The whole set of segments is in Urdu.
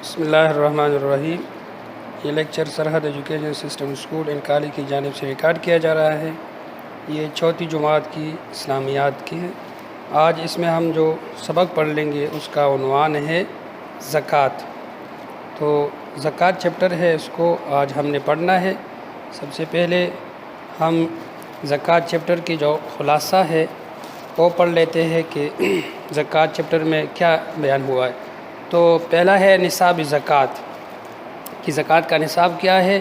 بسم اللہ الرحمن الرحیم۔ یہ لیکچر سرحد education system school and college کی جانب سے ریکارڈ کیا جا رہا ہے۔ یہ چوتھی جماعت کی اسلامیات کی ہے۔ آج اس میں ہم جو سبق پڑھ لیں گے اس کا عنوان ہے زکوٰۃ۔ تو زکوٰۃ چیپٹر ہے، اس کو آج ہم نے پڑھنا ہے۔ سب سے پہلے ہم زکوٰۃ چیپٹر کی جو خلاصہ ہے وہ پڑھ لیتے ہیں کہ زکوٰۃ چیپٹر میں کیا بیان ہوا ہے۔ تو پہلا ہے نصاب زکوٰۃ کہ زکوٰۃ کا نصاب کیا ہے۔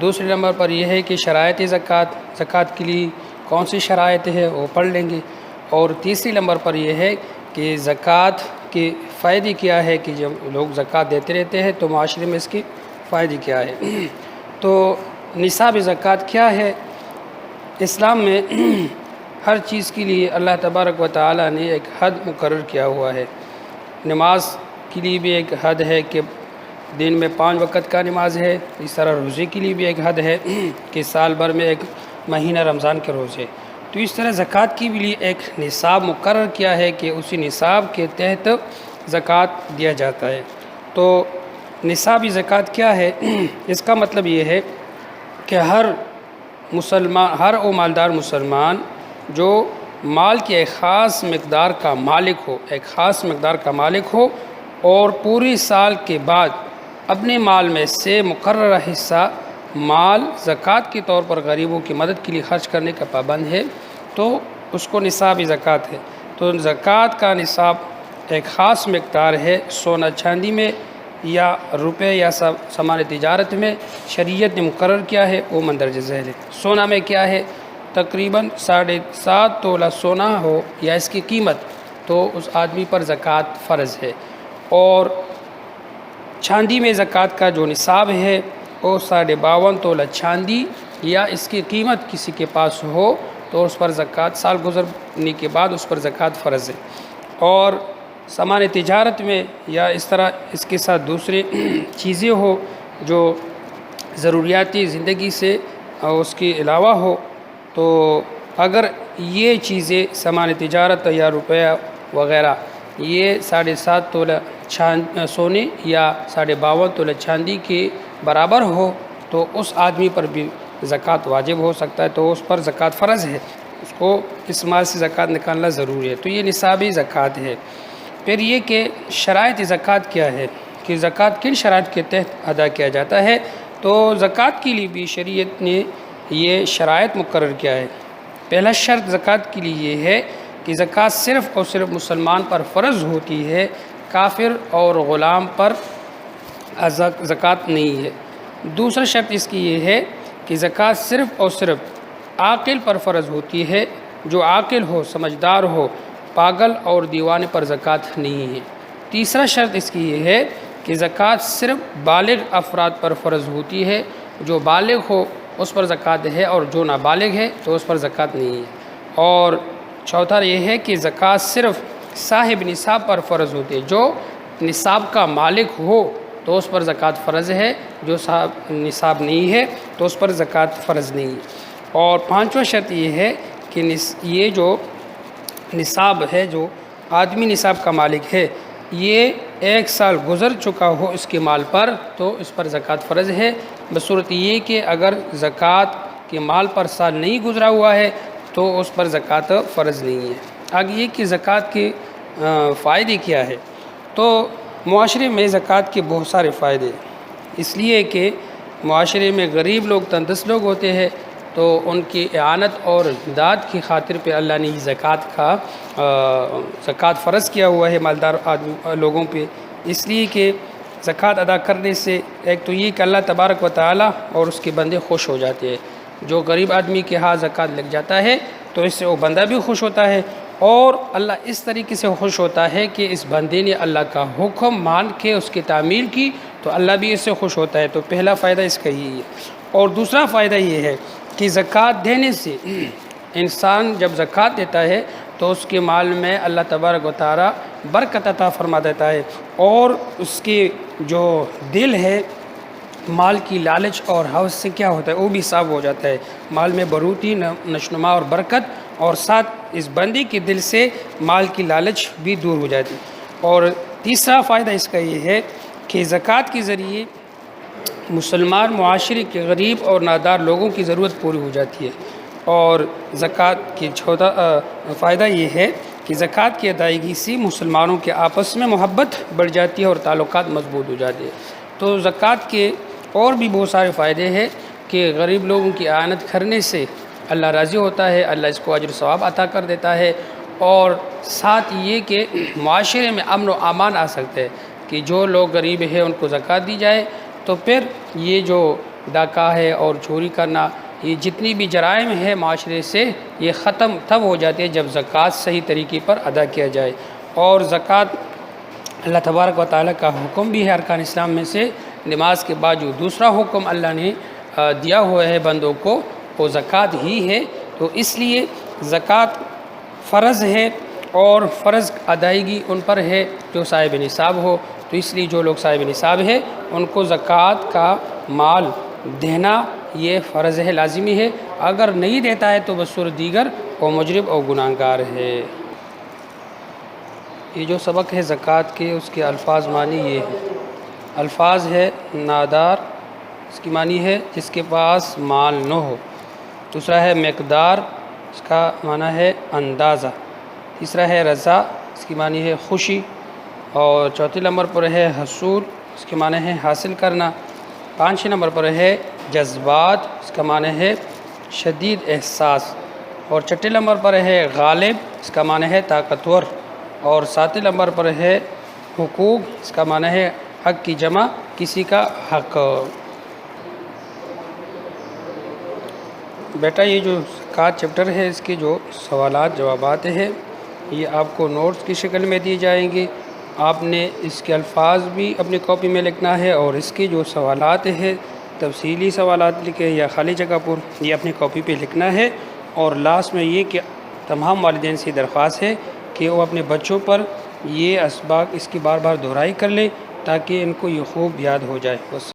دوسرے نمبر پر یہ ہے کہ شرائط زکوٰۃ کے لیے کون سی شرائط ہے وہ پڑھ لیں گے۔ اور تیسری نمبر پر یہ ہے کہ زکوٰۃ کے فائدے کیا ہے کہ جب لوگ زکوٰۃ دیتے رہتے ہیں تو معاشرے میں اس کی فائدے کیا ہے۔ تو نصاب زکوٰۃ کیا ہے؟ اسلام میں ہر چیز کے لیے اللہ تبارک و تعالیٰ نے ایک حد مقرر کیا ہوا ہے۔ نماز کے لیے بھی ایک حد ہے کہ دن میں 5 وقت کا نماز ہے۔ اس طرح روزے کے لیے بھی ایک حد ہے کہ سال بھر میں ایک مہینہ رمضان کے روزے۔ تو اس طرح زکوٰۃ کی بھی لیے ایک نصاب مقرر کیا ہے کہ اسی نصاب کے تحت زکوٰۃ دیا جاتا ہے۔ تو نصابی زکوٰۃ کیا ہے؟ اس کا مطلب یہ ہے کہ ہر مالدار مسلمان جو مال کی ایک خاص مقدار کا مالک ہو اور پوری سال کے بعد اپنے مال میں سے مقررہ حصہ مال زکوٰۃ کے طور پر غریبوں کی مدد کے لیے خرچ کرنے کا پابند ہے تو اس کو نصابی زکوٰۃ ہے۔ تو زکوٰۃ کا نصاب ایک خاص مقدار ہے، سونا چاندی میں یا روپے یا سامان تجارت میں شریعت نے مقرر کیا ہے وہ مندرجہ ذیل ہے۔ سونا میں کیا ہے؟ تقریباً 7.5 تولہ سونا ہو یا اس کی قیمت تو اس آدمی پر زکوٰۃ فرض ہے۔ اور چاندی میں زکوٰۃ کا جو نصاب ہے وہ 52.5 تولہ چاندی یا اس کی قیمت کسی کے پاس ہو تو اس پر زکوٰۃ سال گزرنے کے بعد اس پر زکوٰۃ فرض ہے۔ اور سامان تجارت میں یا اس طرح اس کے ساتھ دوسری چیزیں ہو جو ضروریاتی زندگی سے اس کے علاوہ ہو تو اگر یہ چیزیں سامان تجارت یا روپیہ وغیرہ یہ 7.5 تولہ سونے یا 52.5 تولہ چاندی کے برابر ہو تو اس آدمی پر بھی زکوٰۃ واجب ہو سکتا ہے، تو اس پر زکوٰۃ فرض ہے، اس کو اس مال سے زکوٰۃ نکالنا ضروری ہے۔ تو یہ نصابی زکوٰۃ ہے۔ پھر یہ کہ شرائط زکوٰۃ کیا ہے کہ زکوٰۃ کن شرائط کے تحت ادا کیا جاتا ہے۔ تو زکوٰۃ کے لیے بھی شریعت نے یہ شرائط مقرر کیا ہے۔ پہلا شرط زکوٰۃ کے لیے یہ ہے کہ زکوٰۃ صرف اور صرف مسلمان پر فرض ہوتی ہے، کافر اور غلام پر زکوٰۃ نہیں ہے۔ دوسرا شرط اس کی یہ ہے کہ زکوٰۃ صرف اور صرف عاقل پر فرض ہوتی ہے، جو عاقل ہو، سمجھدار ہو، پاگل اور دیوانے پر زکوٰۃ نہیں ہے۔ تیسرا شرط اس کی یہ ہے کہ زکوٰۃ صرف بالغ افراد پر فرض ہوتی ہے، جو بالغ ہو اس پر زکوٰۃ ہے اور جو نابالغ ہے تو اس پر زکوٰۃ نہیں ہے۔ اور چوتھا یہ ہے کہ زکوٰۃ صرف صاحب نصاب پر فرض ہوتی ہے، جو نصاب کا مالک ہو تو اس پر زکوٰۃ فرض ہے، جو صاحب نصاب نہیں ہے تو اس پر زکوٰۃ فرض نہیں ہے۔ اور پانچواں شرط یہ ہے کہ یہ جو نصاب ہے، جو آدمی نصاب کا مالک ہے، یہ 1 سال گزر چکا ہو اس کے مال پر تو اس پر زکوٰۃ فرض ہے، بصورت یہ کہ اگر زکوٰۃ کے مال پر سال نہیں گزرا ہوا ہے تو اس پر زکوٰۃ فرض نہیں ہے۔ آگے یہ کہ زکوٰۃ کے فائدے کیا ہے۔ تو معاشرے میں زکوٰۃ کے بہت سارے فائدے، اس لیے کہ معاشرے میں غریب لوگ تندرست لوگ ہوتے ہیں تو ان کی اعانت اور امداد کی خاطر پہ اللہ نے زکوٰۃ فرض کیا ہوا ہے مالدار لوگوں پہ، اس لیے کہ زکوٰۃ ادا کرنے سے ایک تو یہ کہ اللہ تبارک و تعالیٰ اور اس کے بندے خوش ہو جاتے ہیں۔ جو غریب آدمی کے ہاتھ زکوٰۃ لگ جاتا ہے تو اس سے وہ بندہ بھی خوش ہوتا ہے، اور اللہ اس طریقے سے خوش ہوتا ہے کہ اس بندے نے اللہ کا حکم مان کے اس کی تعمیل کی تو اللہ بھی اس سے خوش ہوتا ہے۔ تو پہلا فائدہ اس کا یہی ہے۔ اور دوسرا فائدہ یہ ہے کہ زکوٰۃ دینے سے انسان جب زکوٰۃ دیتا ہے تو اس کے مال میں اللہ تبارک و تعالیٰ برکت عطا فرما دیتا ہے، اور اس کے جو دل ہے مال کی لالچ اور حوث سے کیا ہوتا ہے وہ بھی صاف ہو جاتا ہے، مال میں بروتی، نشوما اور برکت، اور ساتھ اس بندی کے دل سے مال کی لالچ بھی دور ہو جاتی۔ اور تیسرا فائدہ اس کا یہ ہے کہ زکوٰۃ کے ذریعے مسلمان معاشرے کے غریب اور نادار لوگوں کی ضرورت پوری ہو جاتی ہے، اور زکوٰۃ کی فائدہ یہ ہے کہ زکوٰۃ کی ادائیگی سے مسلمانوں کے آپس میں محبت بڑھ جاتی ہے اور تعلقات مضبوط ہو جاتے ہیں۔ تو زکوٰۃ کے اور بھی بہت سارے فائدے ہیں کہ غریب لوگوں کی اعانت کرنے سے اللہ راضی ہوتا ہے، اللہ اس کو اجر و ثواب عطا کر دیتا ہے، اور ساتھ یہ کہ معاشرے میں امن و امان آ سکتے ہیں کہ جو لوگ غریب ہیں ان کو زکوٰۃ دی جائے، تو پھر یہ جو ڈاکہ ہے اور چوری کرنا، یہ جتنی بھی جرائم ہے معاشرے سے، یہ ختم تب ہو جاتے ہیں جب زکوٰۃ صحیح طریقے پر ادا کیا جائے۔ اور زکوٰۃ اللہ تبارک و تعالیٰ کا حکم بھی ہے ارکان اسلام میں سے، نماز کے بعد جو دوسرا حکم اللہ نے دیا ہوا ہے بندوں کو وہ زکوٰۃ ہی ہے۔ تو اس لیے زکوٰۃ فرض ہے، اور فرض ادائیگی ان پر ہے جو صاحب نصاب ہو، تو اس لیے جو لوگ صاحب نصاب ہے ان کو زکوٰۃ کا مال دینا یہ فرض ہے، لازمی ہے۔ اگر نہیں دیتا ہے تو بصورت دیگر وہ مجرم اور گناہگار ہے۔ یہ جو سبق ہے زکوٰۃ کے، اس کے الفاظ معنی یہ ہے۔ الفاظ ہے نادار، اس کی معنی ہے جس کے پاس مال نہ ہو۔ دوسرا ہے مقدار، اس کا معنی ہے اندازہ۔ تیسرا ہے رضا، اس کی معنی ہے خوشی، اور چوتھے نمبر پر ہے حصول، اس کے معنی ہے حاصل کرنا۔ پانچویں نمبر پر ہے جذبات، اس کا معنی ہے شدید احساس، اور چھٹے نمبر پر ہے غالب، اس کا معنی ہے طاقتور، اور ساتویں نمبر پر ہے حقوق، اس کا معنی ہے حق کی جمع، کسی کا حق۔ بیٹا یہ جو زکوٰۃ چیپٹر ہے اس کے جو سوالات جوابات ہیں یہ آپ کو نوٹس کی شکل میں دی جائیں گے۔ آپ نے اس کے الفاظ بھی اپنی کاپی میں لکھنا ہے، اور اس کے جو سوالات ہیں تفصیلی سوالات لکھے یا خالی جگہ پر یہ اپنی کاپی پہ لکھنا ہے۔ اور لاسٹ میں یہ کہ تمام والدین سے درخواست ہے کہ وہ اپنے بچوں پر یہ اسباق اس کی بار بار دہرائی کر لیں تاکہ ان کو یہ خوب یاد ہو جائے۔ بس